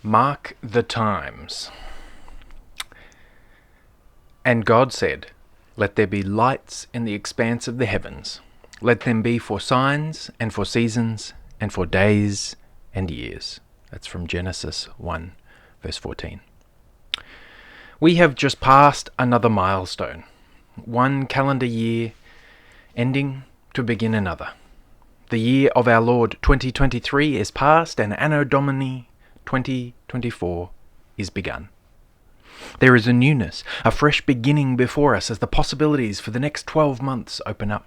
Mark the times. And God said, "Let there be lights in the expanse of the heavens. Let them be for signs and for seasons and for days and years." That's from Genesis 1, verse 14. We have just passed another milestone. One calendar year ending to begin another. The year of our Lord 2023 is past, and Anno Domini 2024 is begun. There is a newness, a fresh beginning before us as the possibilities for the next 12 months open up.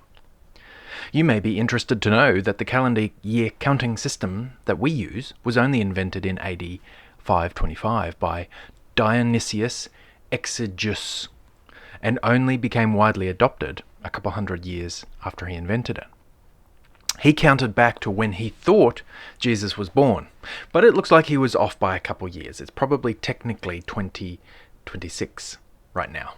You may be interested to know that the calendar year counting system that we use was only invented in AD 525 by Dionysius Exiguus and only became widely adopted a couple hundred years after he invented it. He counted back to when he thought Jesus was born, but it looks like he was off by a couple years. It's probably technically 2026 right now.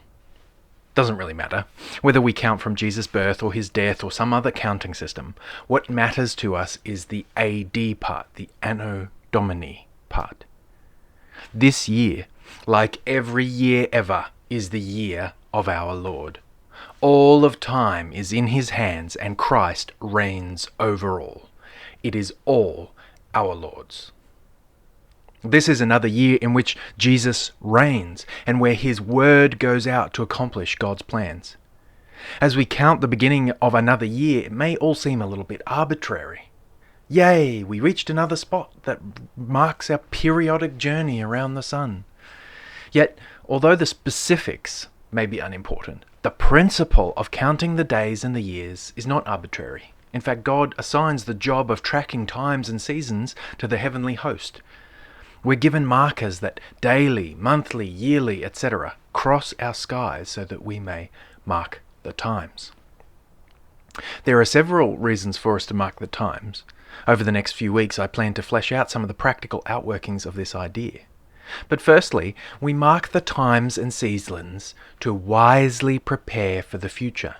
Doesn't really matter whether we count from Jesus' birth or his death or some other counting system. What matters to us is the AD part, the Anno Domini part. This year, like every year ever, is the year of our Lord. All of time is in his hands, and Christ reigns over all. It is all our Lord's. This is another year in which Jesus reigns, and where his word goes out to accomplish God's plans. As we count the beginning of another year, it may all seem a little bit arbitrary. Yay, we reached another spot that marks our periodic journey around the sun. Yet, although the specifics may be unimportant, the principle of counting the days and the years is not arbitrary. In fact, God assigns the job of tracking times and seasons to the heavenly host. We're given markers that daily, monthly, yearly, etc. cross our skies so that we may mark the times. There are several reasons for us to mark the times. Over the next few weeks, I plan to flesh out some of the practical outworkings of this idea. But firstly, we mark the times and seasons to wisely prepare for the future.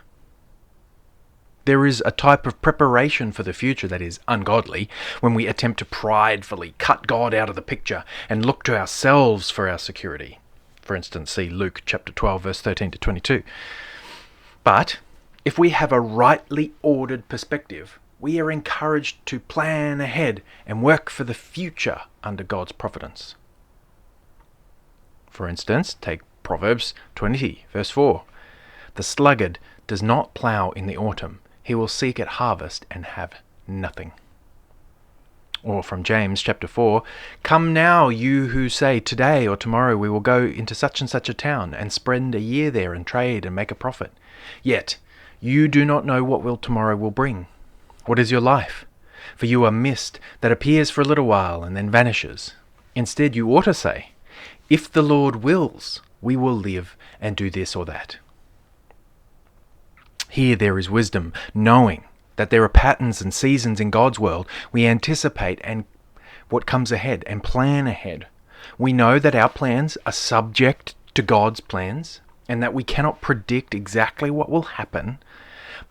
There is a type of preparation for the future that is ungodly when we attempt to pridefully cut God out of the picture and look to ourselves for our security. For instance, see Luke chapter 12, verse 13 to 22. But if we have a rightly ordered perspective, we are encouraged to plan ahead and work for the future under God's providence. For instance, take Proverbs 20, verse 4. "The sluggard does not plough in the autumn. He will seek at harvest and have nothing." Or from James chapter 4, "Come now, you who say, today or tomorrow we will go into such and such a town and spend a year there and trade and make a profit. Yet you do not know what tomorrow will bring. What is your life? For you are mist that appears for a little while and then vanishes. Instead you ought to say, if the Lord wills, we will live and do this or that." Here there is wisdom, knowing that there are patterns and seasons in God's world. We anticipate what comes ahead and plan ahead. We know that our plans are subject to God's plans and that we cannot predict exactly what will happen,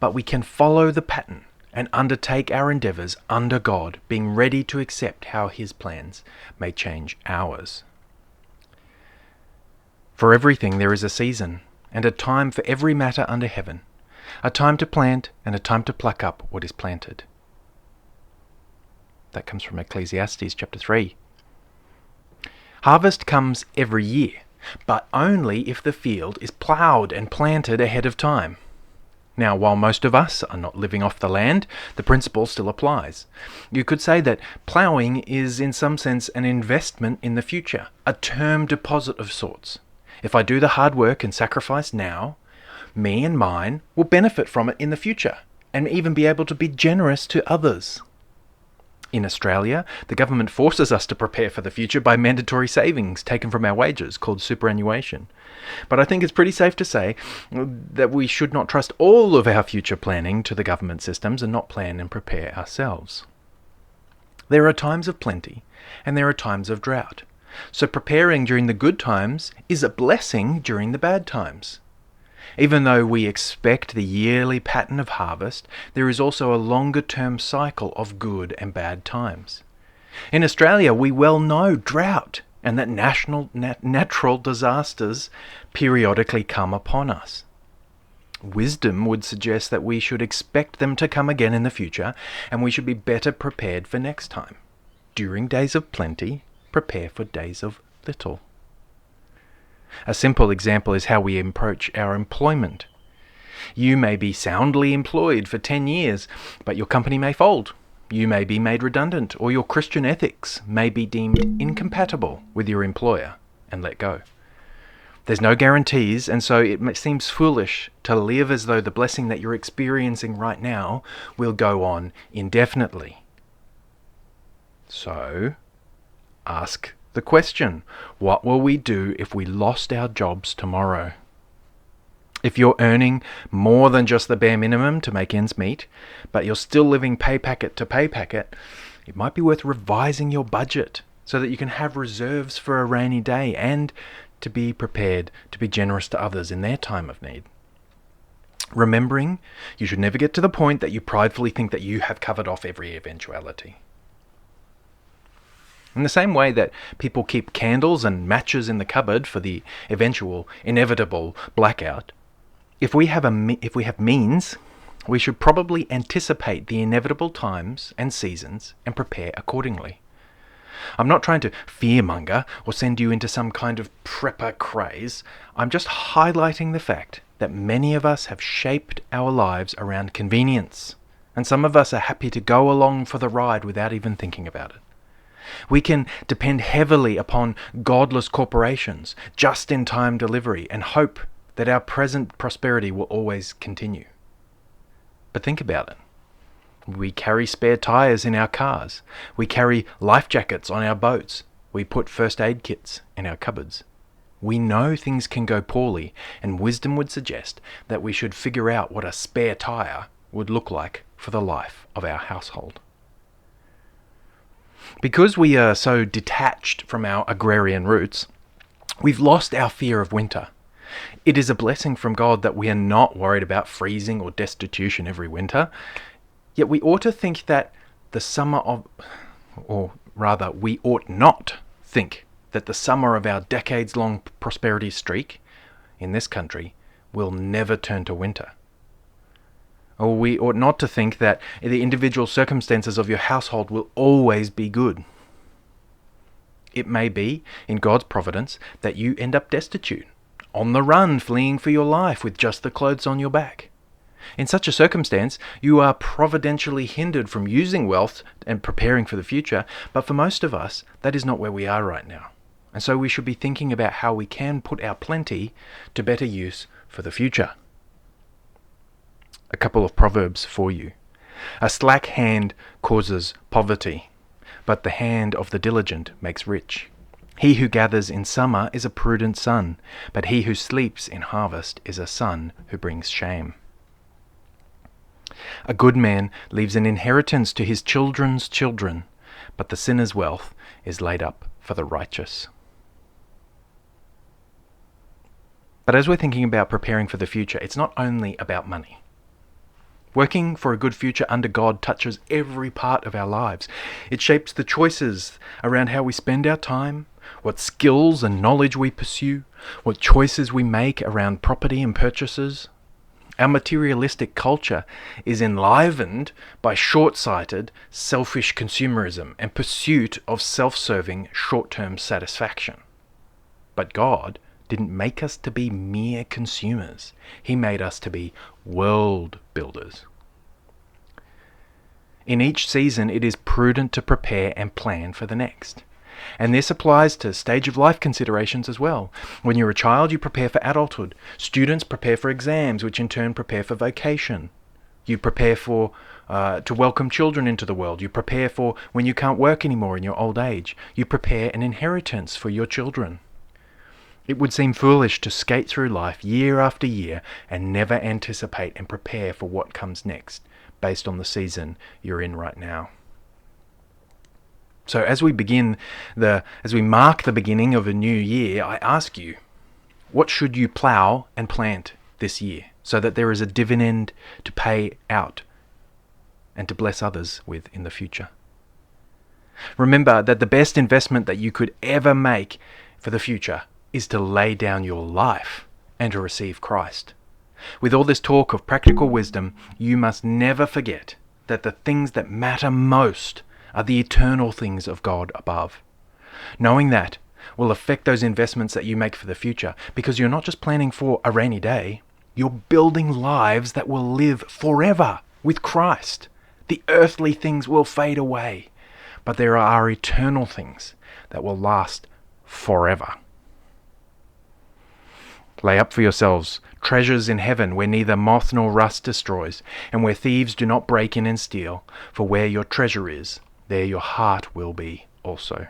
but we can follow the pattern and undertake our endeavors under God, being ready to accept how his plans may change ours. For everything there is a season, and a time for every matter under heaven, a time to plant and a time to pluck up what is planted. That comes from Ecclesiastes chapter 3. Harvest comes every year, but only if the field is ploughed and planted ahead of time. Now, while most of us are not living off the land, the principle still applies. You could say that ploughing is in some sense an investment in the future, a term deposit of sorts. If I do the hard work and sacrifice now, me and mine will benefit from it in the future and even be able to be generous to others. In Australia, the government forces us to prepare for the future by mandatory savings taken from our wages, called superannuation. But I think it's pretty safe to say that we should not trust all of our future planning to the government systems and not plan and prepare ourselves. There are times of plenty and there are times of drought. So preparing during the good times is a blessing during the bad times. Even though we expect the yearly pattern of harvest, there is also a longer-term cycle of good and bad times. In Australia, we well know drought and that natural disasters periodically come upon us. Wisdom would suggest that we should expect them to come again in the future, and we should be better prepared for next time. During days of plenty, prepare for days of little. A simple example is how we approach our employment. You may be soundly employed for 10 years, but your company may fold. You may be made redundant, or your Christian ethics may be deemed incompatible with your employer and let go. There's no guarantees, and so it seems foolish to live as though the blessing that you're experiencing right now will go on indefinitely. So, ask the question, what will we do if we lost our jobs tomorrow? If you're earning more than just the bare minimum to make ends meet, but you're still living pay packet to pay packet, it might be worth revising your budget so that you can have reserves for a rainy day and to be prepared to be generous to others in their time of need. Remembering, you should never get to the point that you pridefully think that you have covered off every eventuality. In the same way that people keep candles and matches in the cupboard for the eventual, inevitable blackout, if we have means, we should probably anticipate the inevitable times and seasons and prepare accordingly. I'm not trying to fearmonger or send you into some kind of prepper craze. I'm just highlighting the fact that many of us have shaped our lives around convenience, and some of us are happy to go along for the ride without even thinking about it. We can depend heavily upon godless corporations, just-in-time delivery, and hope that our present prosperity will always continue. But think about it. We carry spare tires in our cars. We carry life jackets on our boats. We put first aid kits in our cupboards. We know things can go poorly, and wisdom would suggest that we should figure out what a spare tire would look like for the life of our household. Because we are so detached from our agrarian roots, we've lost our fear of winter. It is a blessing from God that we are not worried about freezing or destitution every winter. Yet we ought to think that we ought not think that the summer of our decades-long prosperity streak in this country will never turn to winter. Or we ought not to think that the individual circumstances of your household will always be good. It may be, in God's providence, that you end up destitute, on the run, fleeing for your life with just the clothes on your back. In such a circumstance, you are providentially hindered from using wealth and preparing for the future, but for most of us, that is not where we are right now. And so we should be thinking about how we can put our plenty to better use for the future. A couple of proverbs for you. A slack hand causes poverty, but the hand of the diligent makes rich. He who gathers in summer is a prudent son, but he who sleeps in harvest is a son who brings shame. A good man leaves an inheritance to his children's children, but the sinner's wealth is laid up for the righteous. But as we're thinking about preparing for the future, it's not only about money. Working for a good future under God touches every part of our lives. It shapes the choices around how we spend our time, what skills and knowledge we pursue, what choices we make around property and purchases. Our materialistic culture is enlivened by short-sighted, selfish consumerism and pursuit of self-serving, short-term satisfaction. But God didn't make us to be mere consumers. He made us to be world builders. In each season, it is prudent to prepare and plan for the next. And this applies to stage of life considerations as well. When you're a child, you prepare for adulthood. Students prepare for exams, which in turn prepare for vocation. You prepare to welcome children into the world. You prepare for when you can't work anymore in your old age. You prepare an inheritance for your children. It would seem foolish to skate through life year after year and never anticipate and prepare for what comes next based on the season you're in right now. So as we mark the beginning of a new year, I ask you, what should you plough and plant this year so that there is a dividend to pay out and to bless others with in the future? Remember that the best investment that you could ever make for the future is to lay down your life and to receive Christ. With all this talk of practical wisdom, you must never forget that the things that matter most are the eternal things of God above. Knowing that will affect those investments that you make for the future, because you're not just planning for a rainy day, you're building lives that will live forever with Christ. The earthly things will fade away, but there are eternal things that will last forever. Lay up for yourselves treasures in heaven, where neither moth nor rust destroys, and where thieves do not break in and steal. For where your treasure is, there your heart will be also.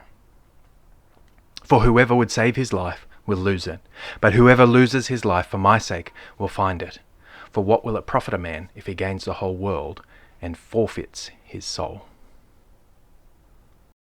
For whoever would save his life will lose it, but whoever loses his life for my sake will find it. For what will it profit a man if he gains the whole world and forfeits his soul?